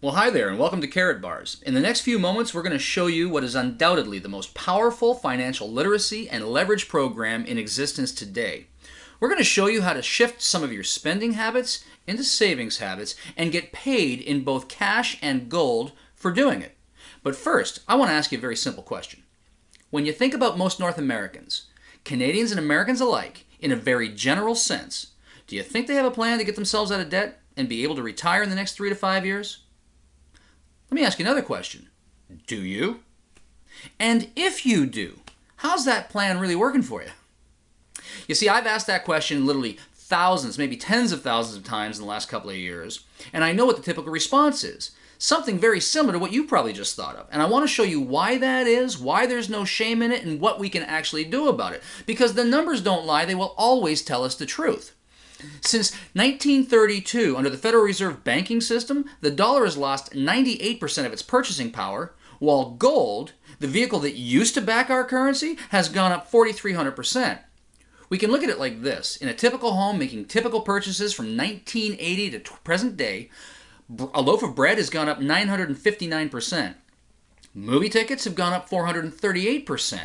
Well, hi there, and welcome to Karatbars. In the next few moments, we're going to show you what is undoubtedly the most powerful financial literacy and leverage program in existence today. We're going to show you how to shift some of your spending habits into savings habits and get paid in both cash and gold for doing it. But first, I want to ask you a very simple question. When you think about most North Americans, Canadians and Americans alike, in a very general sense, do you think they have a plan to get themselves out of debt and be able to retire in the next 3 to 5 years? Let me ask you another question. Do you? And if you do, how's that plan really working for you? You see, I've asked that question literally thousands, maybe tens of thousands of times in the last couple of years, and I know what the typical response is. Something very similar to what you probably just thought of. And I want to show you why that is, why there's no shame in it, and what we can actually do about it. Because the numbers don't lie, they will always tell us the truth. Since 1932, under the Federal Reserve banking system, the dollar has lost 98% of its purchasing power, while gold, the vehicle that used to back our currency, has gone up 4,300%. We can look at it like this. In a typical home making typical purchases from 1980 to present day, a loaf of bread has gone up 959%. Movie tickets have gone up 438%.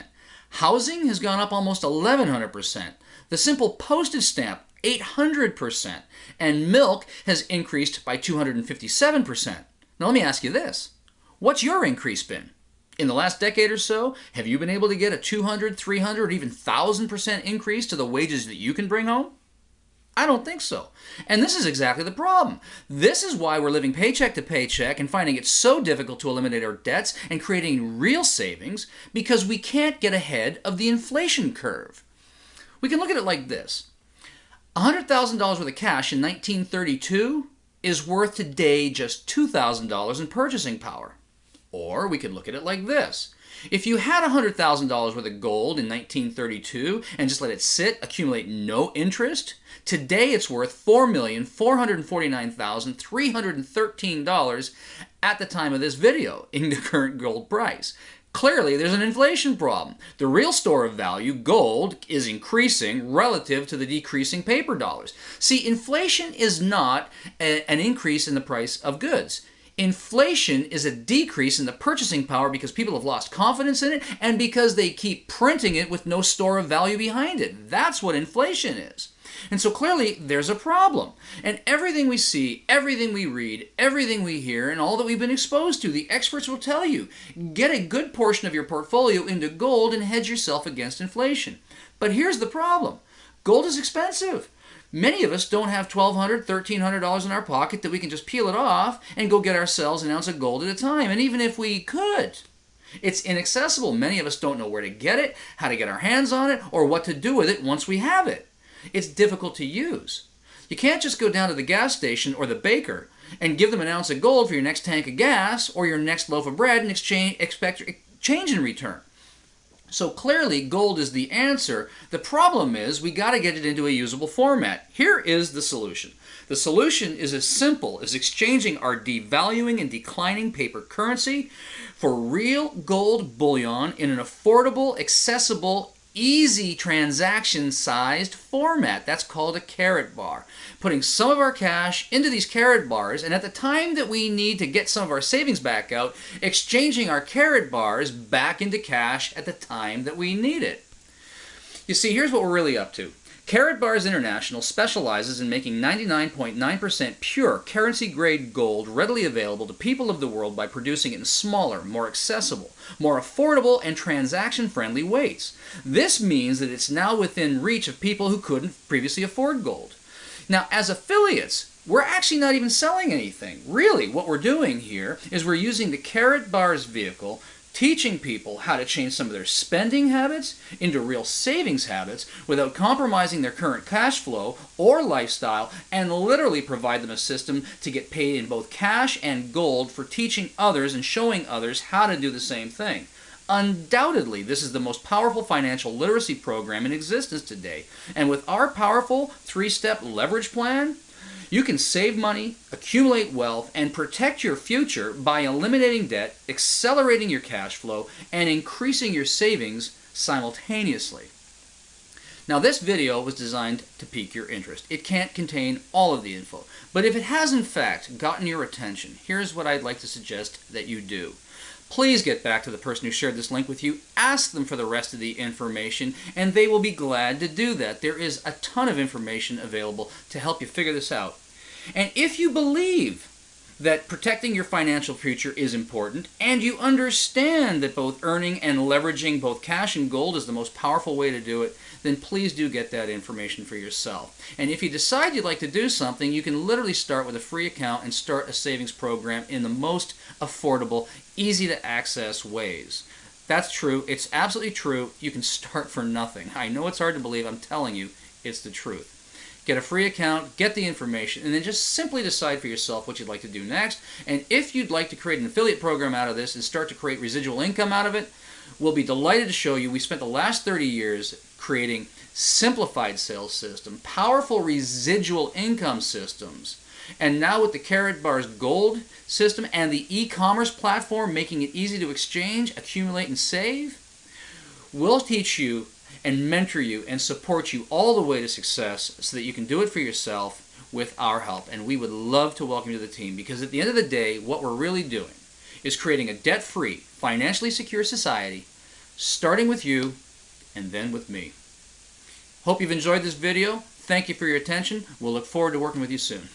Housing has gone up almost 1,100%. The simple postage stamp, 800%, and milk has increased by 257%. Now let me ask you this. What's your increase been? In the last decade or so, have you been able to get a 200, 300, or even 1,000% increase to the wages that you can bring home? I don't think so. And this is exactly the problem. This is why we're living paycheck to paycheck and finding it so difficult to eliminate our debts and creating real savings because we can't get ahead of the inflation curve. We can look at it like this. $100,000 worth of cash in 1932 is worth today just $2,000 in purchasing power. Or we could look at it like this. If you had $100,000 worth of gold in 1932 and just let it sit, accumulate no interest, today it's worth $4,449,313 at the time of this video in the current gold price. Clearly, there's an inflation problem. The real store of value, gold, is increasing relative to the decreasing paper dollars. See, inflation is not an increase in the price of goods. Inflation is a decrease in the purchasing power because people have lost confidence in it and because they keep printing it with no store of value behind it. That's what inflation is. And so clearly there's a problem. And everything we see, everything we read, everything we hear, and all that we've been exposed to, the experts will tell you, get a good portion of your portfolio into gold and hedge yourself against inflation. But here's the problem. Gold is expensive. Many of us don't have $1,200, $1,300 in our pocket that we can just peel it off and go get ourselves an ounce of gold at a time. And even if we could, it's inaccessible. Many of us don't know where to get it, how to get our hands on it, or what to do with it once we have it. It's difficult to use. You can't just go down to the gas station or the baker and give them an ounce of gold for your next tank of gas or your next loaf of bread and expect change in return. So clearly gold is the answer. The problem is we got to get it into a usable format. Here is the solution. The solution is as simple as exchanging our devaluing and declining paper currency for real gold bullion in an affordable, accessible, easy transaction-sized format. That's called a Karatbar. Putting some of our cash into these Karatbars, and at the time that we need to get some of our savings back out, exchanging our Karatbars back into cash at the time that we need it. You see, here's what we're really up to. Karatbars International specializes in making 99.9% pure currency-grade gold readily available to people of the world by producing it in smaller, more accessible, more affordable, and transaction-friendly weights. This means that it's now within reach of people who couldn't previously afford gold. Now, as affiliates, we're actually not even selling anything. Really, what we're doing here is we're using the Karatbars vehicle, teaching people how to change some of their spending habits into real savings habits without compromising their current cash flow or lifestyle, and literally provide them a system to get paid in both cash and gold for teaching others and showing others how to do the same thing. Undoubtedly, this is the most powerful financial literacy program in existence today. And with our powerful 3-step leverage plan, you can save money, accumulate wealth, and protect your future by eliminating debt, accelerating your cash flow, and increasing your savings simultaneously. Now this video was designed to pique your interest. It can't contain all of the info, but if it has in fact gotten your attention, here's what I'd like to suggest that you do. Please get back to the person who shared this link with you, ask them for the rest of the information, and they will be glad to do that. There is a ton of information available to help you figure this out. And if you believe that protecting your financial future is important, and you understand that both earning and leveraging both cash and gold is the most powerful way to do it, then please do get that information for yourself. And if you decide you'd like to do something, you can literally start with a free account and start a savings program in the most affordable, easy to access ways. That's true. It's absolutely true. You can start for nothing. I know it's hard to believe. I'm telling you, it's the truth. Get a free account, get the information, and then just simply decide for yourself what you'd like to do next. And if you'd like to create an affiliate program out of this and start to create residual income out of it, we'll be delighted to show you. We spent the last 30 years creating simplified sales system, powerful residual income systems, and now with the Karatbars Gold system and the e-commerce platform making it easy to exchange, accumulate, and save, we'll teach you and mentor you and support you all the way to success so that you can do it for yourself with our help. And we would love to welcome you to the team, because at the end of the day, what we're really doing is creating a debt-free, financially secure society, starting with you and then with me. Hope you've enjoyed this video. Thank you for your attention. We'll look forward to working with you soon.